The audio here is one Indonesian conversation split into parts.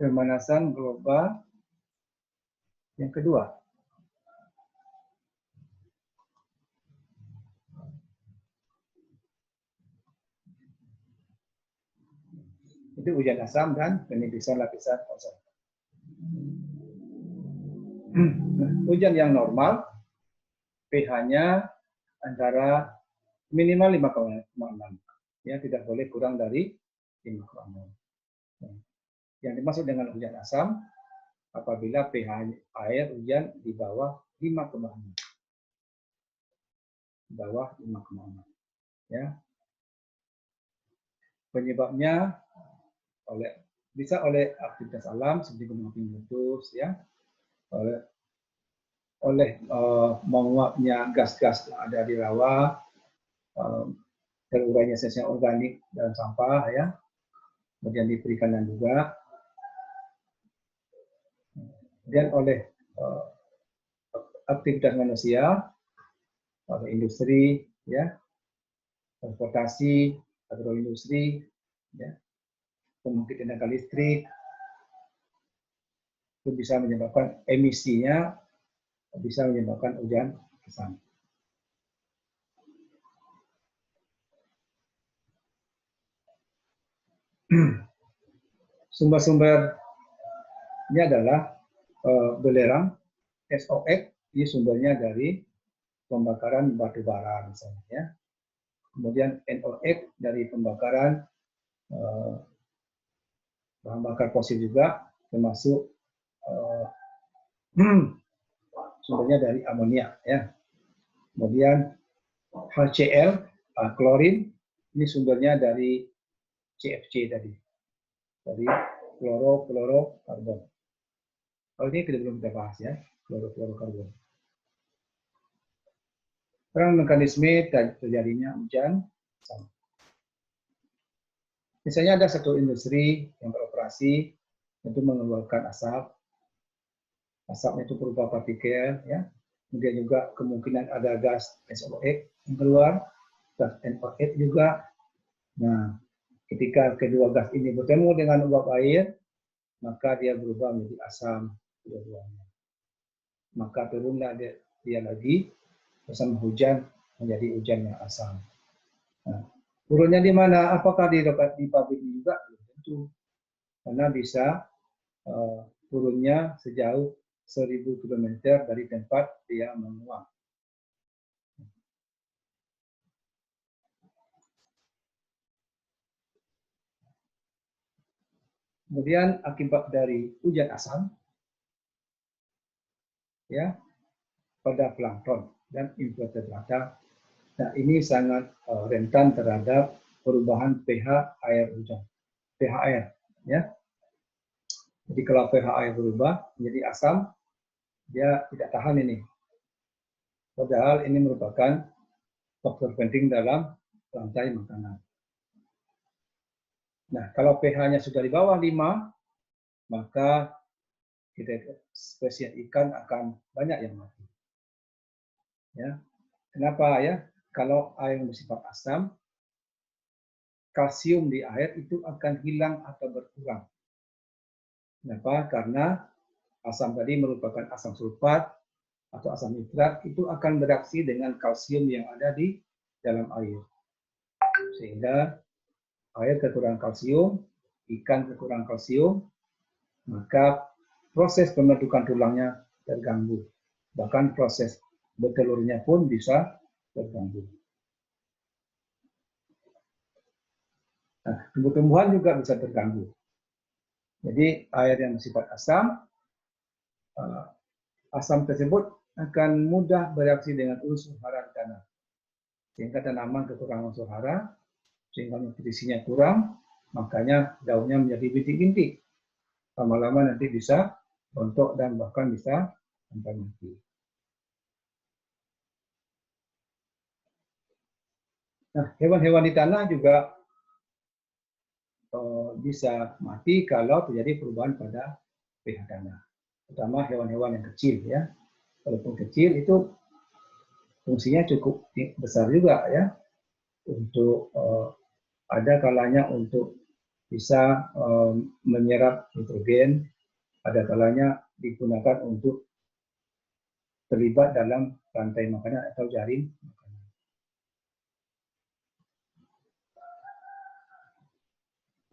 pemanasan global yang kedua. Itu hujan asam dan penipisan lapisan ozon. Hujan yang normal, pH-nya antara minimal 5,6. Ya, tidak boleh kurang dari 5,6. Yang dimaksud dengan hujan asam, apabila pH air hujan di bawah 5,6. Di bawah 5,6. Ya. Penyebabnya bisa oleh aktivitas alam seperti gunung api meletus, ya, oleh menguapnya gas-gas yang ada di rawa, terurainya sisa organik dalam sampah, ya, kemudian di perikanan juga, dan oleh aktivitas manusia, oleh industri, ya, transportasi, agroindustri, ya, pembangkit tenaga listrik, itu bisa menyebabkan emisinya, bisa menyebabkan hujan asam. Sumber-sumbernya adalah belerang, SOx, ini sumbernya dari pembakaran batu bara misalnya, ya. Kemudian NOx dari pembakaran bahan bakar fosil juga, termasuk sumbernya dari amonia, ya. Kemudian HCl, klorin, ini sumbernya dari CFC tadi, dari klorofluorokarbon. Kalau ini belum kita bahas, ya, klorofluorokarbon. Sekarang mekanisme terjadinya hujan asam. Misalnya ada satu industri yang beroperasi untuk mengeluarkan asap. Asapnya itu berupa partikel, ya. Kemudian juga kemungkinan ada gas SOx yang keluar, gas NOx juga. Nah, ketika kedua gas ini bertemu dengan uap air, maka dia berubah menjadi asam dua-duanya. Maka turunlah dia lagi bersama hujan menjadi hujan yang asam. Nah, turunnya di mana? Apakah di pabrik juga? Tentu, karena bisa turunnya sejauh 1000 km dari tempat dia menguap. Kemudian akibat dari hujan asam, ya, pada plankton dan invertebrata. Nah, ini sangat rentan terhadap perubahan pH air hujan. pH air, ya. Jadi kalau pH air berubah menjadi asam, dia tidak tahan ini. Padahal ini merupakan faktor penting dalam rantai makanan. Nah, kalau pH-nya sudah di bawah 5, maka spesies ikan akan banyak yang mati. Ya. Kenapa, ya? Kalau air bersifat asam, kalsium di air itu akan hilang atau berkurang. Kenapa? Karena asam tadi merupakan asam sulfat atau asam nitrat, itu akan bereaksi dengan kalsium yang ada di dalam air. Sehingga air kekurangan kalsium, ikan kekurangan kalsium, maka proses pembentukan tulangnya terganggu. Bahkan proses bertelurnya pun bisa terganggu. Nah, tumbuh-tumbuhan juga bisa terganggu. Jadi air yang bersifat asam, asam tersebut akan mudah bereaksi dengan unsur hara di tanah. Sehingga tanaman kekurangan unsur hara, sehingga nutrisinya kurang, makanya daunnya menjadi bintik-bintik. Lama-lama nanti bisa rontok dan bahkan bisa sampai mati. Nah, hewan-hewan di tanah juga bisa mati kalau terjadi perubahan pada pH tanah. Terutama hewan-hewan yang kecil, ya. Walaupun kecil itu fungsinya cukup besar juga, ya. Untuk ada kalanya untuk bisa menyerap nitrogen, pada kalanya digunakan untuk terlibat dalam rantai makanan atau jaring makanan.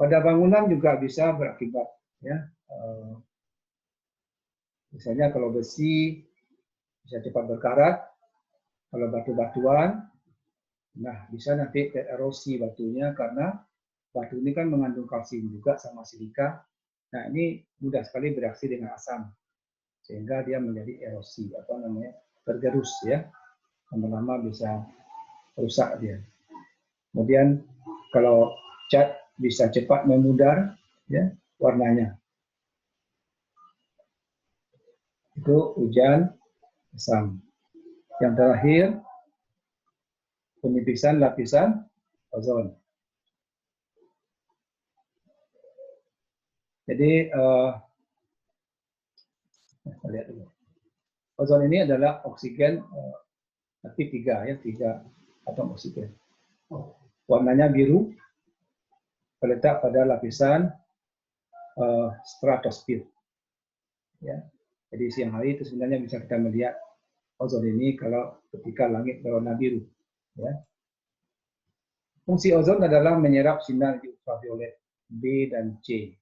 Pada bangunan juga bisa berakibat, ya. Misalnya kalau besi bisa cepat berkarat, kalau batu-batuan, nah bisa nanti tererosi batunya karena batu ini kan mengandung kalsium juga sama silika. Nah ini mudah sekali bereaksi dengan asam sehingga dia menjadi erosi, apa namanya, tergerus, ya, lama-lama bisa rusak dia. Kemudian kalau cat bisa cepat memudar, ya, warnanya. Itu hujan asam. Yang terakhir, penipisan lapisan ozon. Jadi kita lihat dulu. Ozon ini adalah oksigen, tapi tiga atom oksigen. Warnanya biru, terletak pada lapisan stratosfer. Ya. Jadi siang hari itu sebenarnya bisa kita melihat ozon ini kalau ketika langit berwarna biru. Ya. Fungsi ozon adalah menyerap sinar ultraviolet B dan C.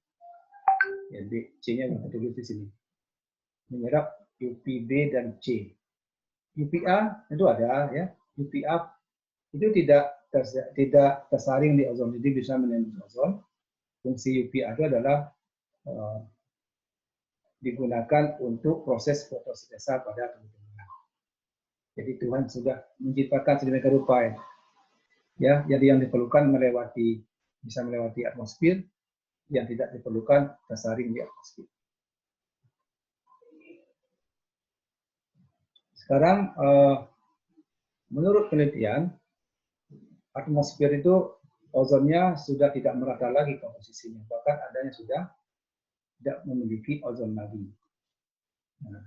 Ya, B, C-nya tertulis di sini. Menyerap UVB dan C. UVA itu ada, ya. UVA itu tidak tersaring di ozon, jadi bisa menembus ozon. Fungsi UVA itu adalah digunakan untuk proses fotosintesa pada tumbuh-tumbuhan. Jadi Tuhan sudah menciptakan sedemikian rupa, ya. Jadi yang diperlukan bisa melewati atmosfer, yang tidak diperlukan tersaring di atmosfer. Sekarang menurut penelitian, atmosfer itu ozonnya sudah tidak merata lagi komposisinya, bahkan adanya sudah tidak memiliki ozon lagi. Nah,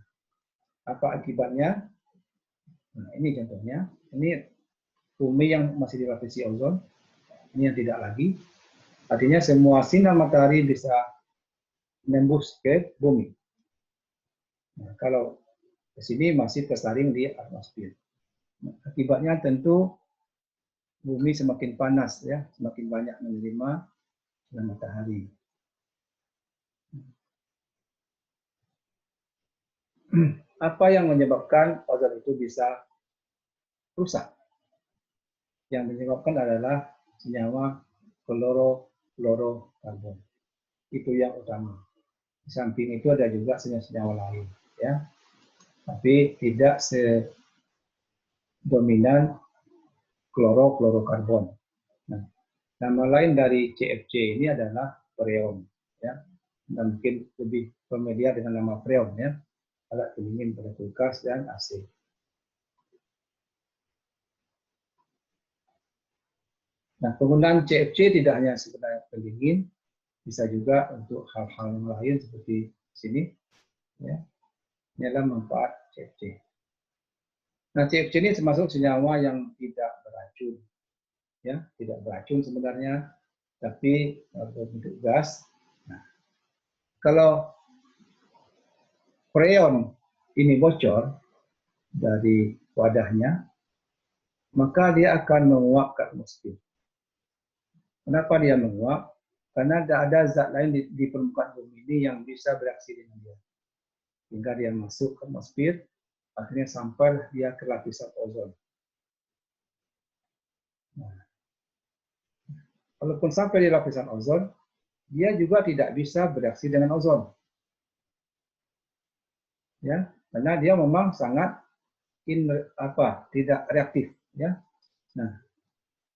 apa akibatnya? Nah, ini contohnya. Ini bumi yang masih dilapisi ozon, ini yang tidak lagi. Artinya semua sinar matahari bisa menembus ke bumi. Nah, kalau ke sini masih tersaring di atmosfer. Nah, akibatnya tentu bumi semakin panas, ya, semakin banyak menerima sinar matahari. Apa yang menyebabkan ozon itu bisa rusak? Yang menyebabkan adalah senyawa klorofluorokarbon. Itu yang utama. Di samping itu ada juga senyawa lain, ya. Tapi tidak sedominan klorofluorokarbon. Nah, nama lain dari CFC ini adalah freon, ya. Dan mungkin lebih familiar dengan nama freon, ya. Alat pendingin pada kulkas dan AC. Nah, penggunaan CFC tidak hanya sekedar pendingin, bisa juga untuk hal-hal lain seperti sini, ya. Ini adalah manfaat CFC. Nah, CFC ini termasuk senyawa yang tidak beracun, ya, tidak beracun sebenarnya, tapi berbentuk gas. Nah, kalau freon ini bocor dari wadahnya, maka dia akan menguap ke atmosfer. Kenapa dia menguap? Karena tidak ada zat lain di permukaan bumi ini yang bisa bereaksi dengan dia. Hingga dia masuk ke atmosfer, akhirnya sampai dia ke lapisan ozon. Nah, walaupun sampai di lapisan ozon, dia juga tidak bisa bereaksi dengan ozon. Ya, karena dia memang sangat tidak reaktif, ya. Nah,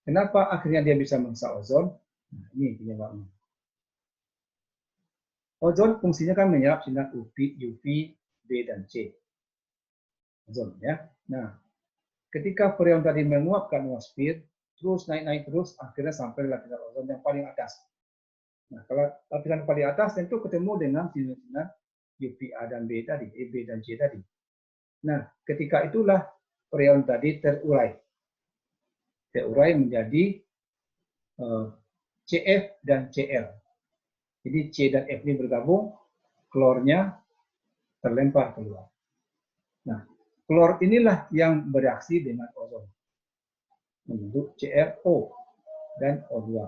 kenapa akhirnya dia bisa merusak ozon? Nah, ini penyebabnya. Ozon fungsinya kan menyerap sinar UV, B dan C. Ozon, ya. Nah, ketika freon tadi menguap ke atmosfer, terus naik terus, akhirnya sampai lapisan ozon yang paling atas. Nah, kalau lapisan paling atas tentu ketemu dengan sinar UVA dan B tadi, B dan C tadi. Nah, ketika itulah freon tadi terurai menjadi CF dan Cl. Jadi C dan F ini bergabung, klornya terlempar keluar. Nah, klor inilah yang bereaksi dengan ozon membentuk ClO dan O2.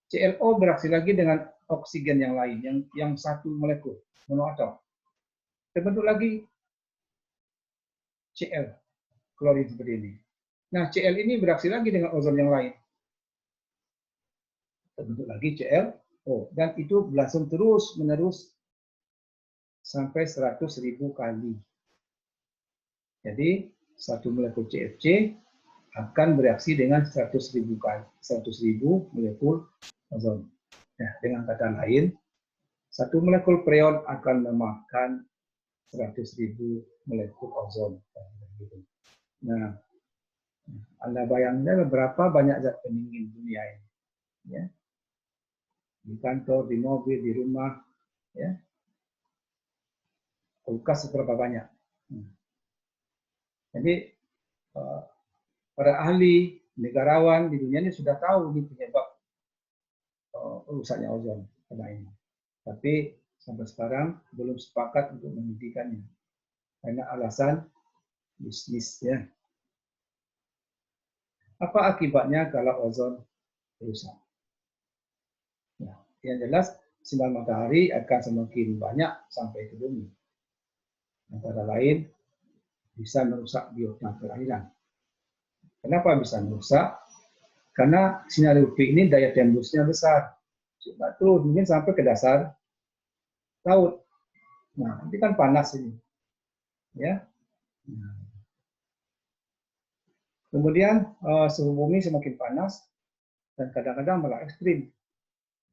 ClO bereaksi lagi dengan oksigen yang lain, yang satu molekul, monoatom. Terbentuk lagi Cl, klorin seperti ini. Nah, Cl ini bereaksi lagi dengan ozon yang lain. Terbentuk lagi ClO. Dan itu berlangsung terus-menerus sampai 100.000 kali. Jadi, satu molekul CFC akan bereaksi dengan 100.000 kali, 100.000 molekul ozon. Nah, dengan kata lain, satu molekul freon akan memakan 100.000 molekul ozon. Nah, Anda bayangkan berapa banyak zat pendingin dunia ini, ya, di kantor, di mobil, di rumah, ya, kulkas seberapa banyak. Jadi para ahli negarawan di dunia ini sudah tahu ini penyebab rusaknya ozon pada ini. Tapi sampai sekarang belum sepakat untuk menghentikannya karena alasan bisnis, ya. Apa akibatnya kalau ozon rusak? Nah, yang jelas sinar matahari akan semakin banyak sampai ke bumi. Antara lain bisa merusak biota perairan. Kenapa bisa merusak? Karena sinar UV ini daya tembusnya besar. Terus mungkin sampai ke dasar laut. Nah, nanti kan panas ini, ya. Kemudian suhu bumi semakin panas dan kadang-kadang malah ekstrim.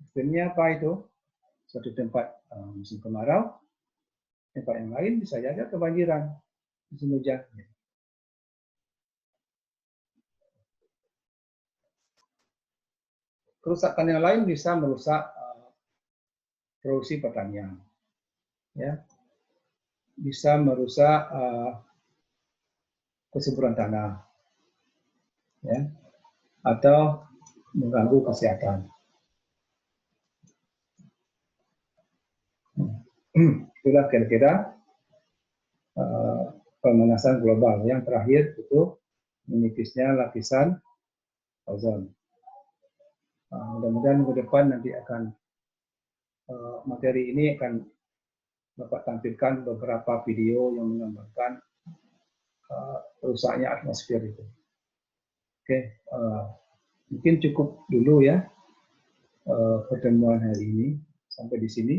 Ekstrimnya apa itu? Suatu tempat musim kemarau, tempat yang lain bisa saja kebanjiran, musim hujan. Kerusakan yang lain bisa merusak produksi pertanian, ya, bisa merusak kesuburan tanah, ya, atau mengganggu kesehatan. Itulah kira-kira pemanasan global. Yang terakhir itu menipisnya lapisan ozon. Mudah-mudahan ke depan nanti akan materi ini akan Bapak tampilkan beberapa video yang menggambarkan rusaknya atmosfer itu. Oke, mungkin cukup dulu ya pertemuan hari ini sampai di sini.